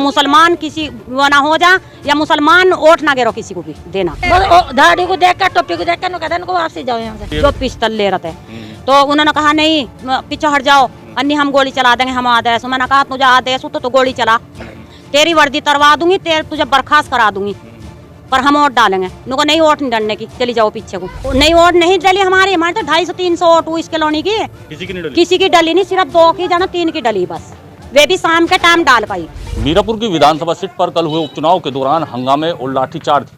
मुसलमान किसी वो ना हो जा या मुसलमान वोट ना गिरो किसी को भी देना। दाढ़ी को देख कर टोपी को देख कर कहते हैं वापसी जाओ यहाँ से। जो पिस्तौल ले रहे थे तो उन्होंने कहा नहीं पीछे हट जाओ, अन्य हम गोली चला देंगे, हम आदेश। मैंने कहा तुझे आदेश तो गोली चला, तेरी वर्दी तरवा दूंगी, तुझे बर्खास्त करा दूंगी, पर हम वोट डालेंगे। उनको नहीं वोट नहीं डालने की, चली जाओ पीछे को। नहीं वोट नहीं डली हमारे तो 250-300 वोट इस कॉलोनी की, किसी की डली नहीं, सिर्फ 2 की जाना 3 की डली बस, वे भी शाम के टाइम डाल पाई। मीरापुर की विधानसभा सीट पर कल हुए उपचुनाव के दौरान हंगामे और लाठीचार्ज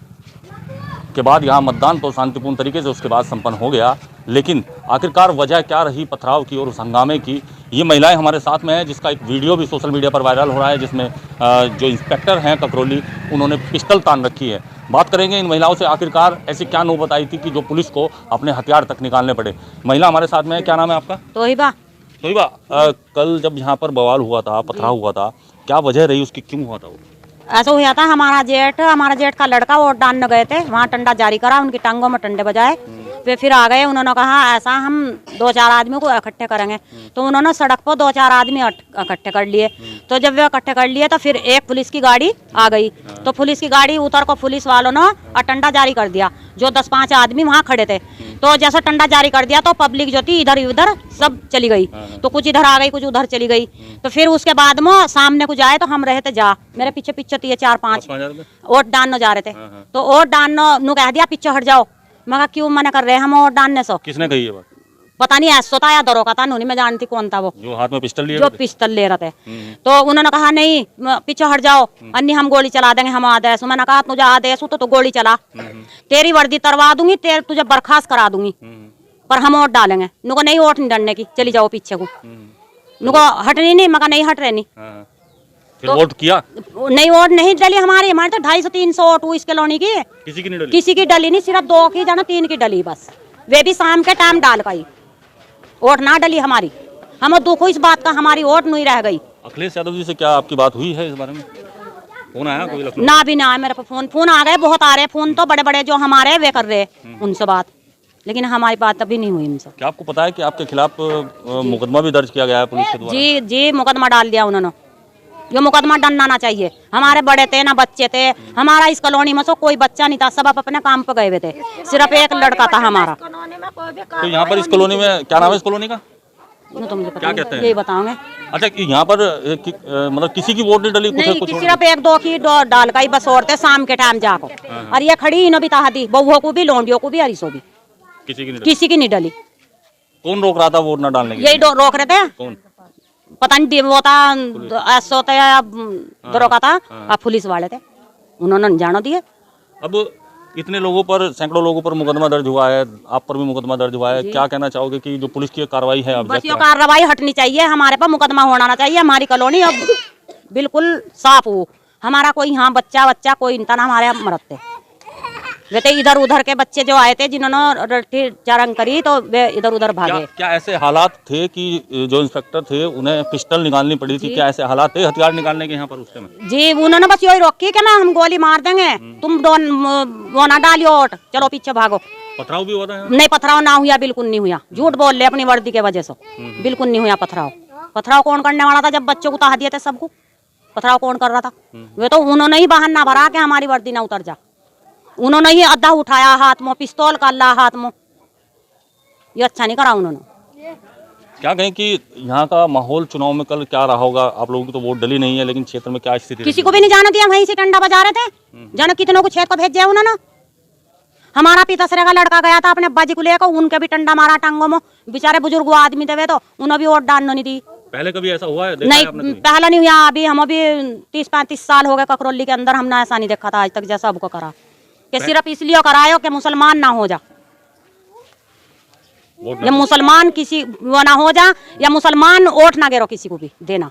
के बाद यहां मतदान तो शांतिपूर्ण तरीके से उसके बाद संपन्न हो गया, लेकिन आखिरकार वजह क्या रही पथराव की और उस हंगामे की, ये महिलाएं हमारे साथ में हैं, जिसका एक वीडियो भी सोशल मीडिया पर वायरल हो रहा है, जिसमें जो इंस्पेक्टर हैं ककरौली, उन्होंने पिस्टल तान रखी है। बात करेंगे इन महिलाओं से, आखिरकार ऐसी क्या नौबत आई थी कि जो पुलिस को अपने हथियार तक निकालने पड़े। महिला हमारे साथ में है, क्या नाम है आपका? तोहिबा। कल जब यहाँ पर बवाल हुआ था, पथराव हुआ था, क्या वजह रही उसकी, क्यों हुआ था वो? ऐसा हुआ था, हमारा जेठ का लड़का वोट डालने गए थे, वहाँ टंडा जारी करा, उनकी टांगों में टंडे बजाए, फिर आ गए। उन्होंने कहा ऐसा हम 2-4 आदमी को इकट्ठे करेंगे, तो उन्होंने सड़क पर 2-4 आदमी इकट्ठे कर लिए। तो जब वे इकट्ठे कर लिए तो फिर एक पुलिस की गाड़ी आ गई, तो पुलिस की गाड़ी उतर को पुलिस वालों ने टंडा जारी कर दिया। जो 10-5 आदमी वहाँ खड़े थे, तो जैसा टंडा जारी कर दिया तो पब्लिक जो थी इधर उधर सब चली गई, तो कुछ इधर आ गई, कुछ उधर चली गई। तो फिर उसके बाद में सामने कुछ आए, तो हम रहे थे जा, मेरे पीछे पीछे थी 4-5 वोट डालने जा रहे थे, तो वोट डालने कह दिया पीछे हट जाओ। मैं कहा क्यों मना कर रहे हैं हम वोट डालने से? किसने कही ये बात? पता नहीं, ऐसा था या दरों का था, नहीं मैं जानती कौन था वो जो हाथ में पिस्टल लिए, जो पिस्टल ले रहे थे। तो उन्होंने कहा नहीं पीछे हट जाओ, अन्य हम गोली चला देंगे, हम आदेश। मैंने कहा तुझे आदेश तो गोली चला, तेरी वर्दी तरवा दूंगी, तुझे बर्खास्त करा दूंगी, पर हम वोट डालेंगे। उनको नहीं वोट नहीं डालने की, चली जाओ पीछे को। उनको हटनी नहीं, मगर नहीं हट रहे नहीं। फिर वोट किया? नहीं वोट नहीं डली हमारे तो 250-300 वोट इस कॉलोनी की, किसी की डली नहीं, सिर्फ 2 की जाना 3 की डली बस, वे भी शाम के टाइम डाल पाई, वोट ना डली हमारी। हम दुख इस बात का, हमारी वोट नहीं रह गई। अखिलेश यादव जी से क्या आपकी बात हुई है इस बारे में? फोन आया कोई? ना भी ना, मेरे पास फोन आ गए, बहुत आ रहे फोन, तो बड़े बड़े जो हमारे वे कर रहे उनसे बात, लेकिन हमारी बात अभी नहीं हुई उनसे। क्या आपको पता है कि आपके खिलाफ मुकदमा भी दर्ज किया गया है पुलिस के द्वारा? जी मुकदमा डाल दिया उन्होंने, ये मुकदमा डरना ना चाहिए। हमारे बड़े थे ना बच्चे थे, हमारा इस कॉलोनी में से कोई बच्चा नहीं था, सब अपने काम पे गए हुए थे, सिर्फ एक लड़का था हमारा। तो यहाँ पर इस कॉलोनी में क्या नाम है इस कॉलोनी का? तो मुझे क्या कहते हैं? यही बताओगे। अच्छा, यहाँ पर मतलब किसी की वोट नहीं डली? नहीं, सिर्फ 1-2 की डाल का ही बस औरतें शाम के टाइम जाको, और ये खड़ी इन्हों भी था दी, बहुओं को भी, लोंडियों को भी, हरीसों भी, किसी की नहीं डली। कौन रोक रहा था वोट न डालने की? यही रोक रहे थे। कौन? पता नहीं, वो था ऐसा होता है दरोगा था, अब पुलिस वाले थे, उन्होंने जानो दिए। अब इतने लोगों पर, सैकड़ों लोगों पर मुकदमा दर्ज हुआ है, आप पर भी मुकदमा दर्ज हुआ है, क्या कहना चाहोगे कि जो पुलिस की कार्रवाई है? बस ये कार्रवाई हटनी चाहिए, हमारे पर मुकदमा होना चाहिए, हमारी कॉलोनी अब बिल्कुल साफ हो। हमारा कोई यहाँ बच्चा कोई इंसान हमारे मरते वे इधर उधर के बच्चे जो आए थे, जिन्होंने चारंग करी, तो वे इधर उधर भागे। क्या ऐसे हालात थे कि जो इंस्पेक्टर थे उन्हें पिस्टल निकालनी पड़ी थी? क्या ऐसे हालात थे हथियार निकालने के यहाँ पर उस समय? जी उन्होंने बस यही रोकी कि मैं हम गोली मार देंगे, तुम वो ना डालियो वोट, चलो पीछे भागो। पथराव भी हुआ था? नहीं, पथराव ना हुआ, बिल्कुल नहीं हुआ, झूठ बोल रहे अपनी वर्दी के वजह से, बिल्कुल नहीं हुआ पथराव। पथराव कौन करने वाला था? जब बच्चों को उतार दिए थे सबको, पथराव कौन कर रहा था? वे तो उन्होंने ही बहाना भरा के हमारी वर्दी ना उतर जा, उन्होंने ही अद्धा उठाया हाथ में, पिस्तौल कर ला हाथ में, ये अच्छा नहीं करा उन्होंने। क्या कहें कि यहाँ का माहौल चुनाव में कल क्या रहा होगा? आप लोगों की तो वोट डली नहीं है, लेकिन क्षेत्र में क्या स्थिति? किसी को भी नहीं जाने दिया, वहीं से डंडा बजा रहे थे, जानो कितनों को क्षेत्र को भेज दिया उन्होंने। हमारा पिताश्री का लड़का गया था अपने बाजी को लेकर, उनके भी डंडा मारा टांगों में, बेचारे बुजुर्ग आदमी थे, तो उन्हें भी वोट डालने नहीं दी। पहले कभी ऐसा हुआ है? नहीं, पहला नहीं हुआ, अभी हम अभी 30-35 साल हो गए ककरौली के अंदर, हमने ऐसा नहीं देखा था आज तक जैसा सबको करा, कि सिर्फ इसलिए करायो कि मुसलमान ना हो जा, या मुसलमान किसी वो ना हो जा, या मुसलमान वोट ना गिरो किसी को भी देना।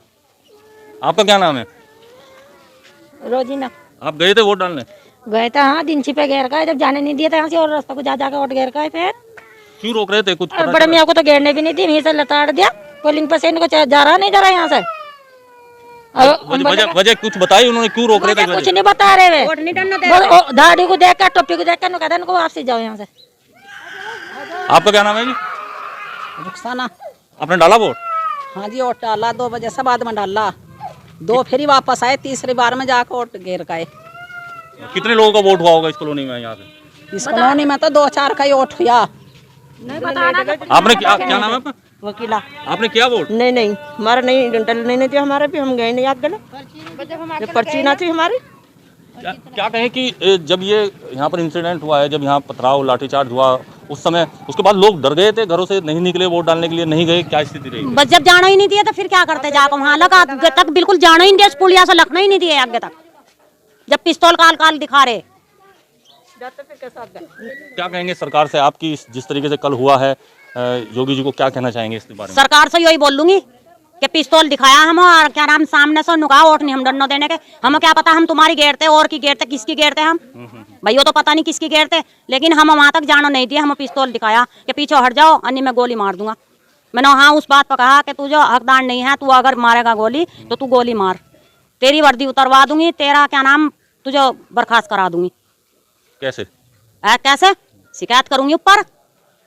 आपका क्या नाम है? रोजीना। आप गए थे वोट डालने? गए थे, हाँ, दिन छिपे घेर का, जब जाने नहीं दिया था यहाँ से, और रास्ता को जा जाकर वोट घेर का। फिर क्यों रोक रहे थे? कुछ बड़े मियाँ को तो घेरने भी नहीं दी, वहीं से लताड़ दिया, पोलिंग पसेंट को जा रहा नहीं जा रहा यहाँ से। वजह कुछ बताई उन्होंने, क्यों रोक रहे थे? कुछ नहीं बता रहे वे, दाढ़ी को देख कर टोपी को देख कर कहते हैं वापसी जाओ यहाँ से। आपका क्या नाम है जी? रुखसाना। आपने डाला वोट? हाँ जी, वोट डाला, 2 बजे से बाद में डाला। 2 फेरी वापस आए, तीसरी बार में जाकर वोट गिर गए। कितने लोगों का वोट हुआ होगा इस कॉलोनी में यहाँ से? इस कॉलोनी में तो 2-4 का ही वोट हुआ। आपने क्या नाम है आपका? वकीला आपने क्या वोट? नहीं हमारा नहीं नहीं थी, हमारे भी हम गए नहीं आग गले, पर्ची ना थी हमारी। क्या कहें कि जब ये यहाँ पर इंसिडेंट हुआ है, जब यहाँ पथराव लाठीचार्ज हुआ उस समय, उसके बाद लोग डर गए थे, घरों से नहीं निकले, वोट डालने के लिए नहीं गए, क्या स्थिति रही? बस जब जाना ही नहीं दिया तो फिर क्या करते जाकर वहाँ लगा आगे तक बिल्कुल जाना ही नहीं दिया, पुलिया से लगना ही नहीं दिया आगे तक, जब पिस्तौल काल दिखा रहे। क्या कहेंगे सरकार से? आपकी जिस तरीके से कल हुआ है, योगी जी को क्या कहना चाहेंगे इस बारे में? सरकार से यही बोल लूंगी कि पिस्तौल दिखाया हम और क्या नाम सामने से नुका वोट नहीं हम डरनो देने के, हमें क्या पता हम तुम्हारी घेरते और की घेरते किसकी घेरते हम भाई, वो तो पता नहीं किसकी घेरते, लेकिन हम वहां तक जानो नहीं दिया। हम पिस्तौल दिखाया कि पीछे हट जाओ अन्य मैं गोली मार दूंगा। मैंने हाँ उस बात पर कहा कि तू जो हकदार नहीं है, तू अगर मारेगा गोली तो तू गोली मार, तेरी वर्दी उतरवा दूंगी, तेरा क्या नाम तुझे बर्खास्त करा दूंगी। कैसे? कैसे? शिकायत करूंगी ऊपर।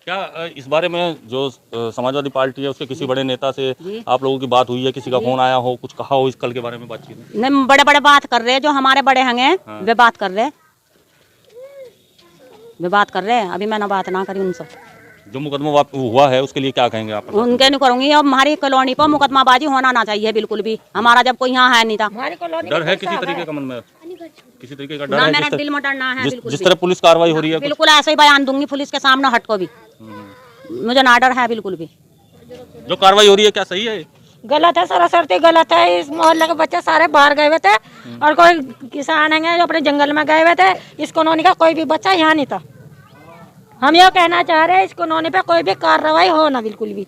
क्या इस बारे में जो समाजवादी पार्टी है उसके किसी बड़े नेता से आप लोगों की बात हुई है? किसी का फोन आया हो, कुछ कहा हो इस कल के बारे में बातचीत में? नहीं, बड़े बड़े बात कर रहे, जो हमारे बड़े हैं वे बात कर रहे, वे बात कर रहे हैं। अभी मैंने बात ना करी उनसे। जो मुकदमा हुआ है उसके लिए क्या कहेंगे आप? उनके नहीं करूंगी। अब हमारी कॉलोनी पर मुकदमाबाजी होना ना चाहिए बिल्कुल भी, हमारा जब कोई यहाँ है नहीं था। डर है किसी तरीके का मन में? किसी तरीके का डर ना है? मेरा दिल में डर ना है बिल्कुल जिस भी। तरह पुलिस कार्रवाई हो रही है, बिल्कुल ऐसे ही बयान दूंगी पुलिस के सामने हट को भी, मुझे ना डर है बिल्कुल भी। जो कार्रवाई हो रही है क्या सही है? गलत है, सरासर गलत है। इस मोहल्ले के बच्चे सारे बाहर गए हुए थे और कोई किसान है जो अपने जंगल में गए हुए थे। इस कॉलोनी का कोई भी बच्चा यहाँ नहीं था। हम ये कहना चाह रहे हैं इस कॉलोनी पे कोई भी कार्रवाई हो ना बिल्कुल भी।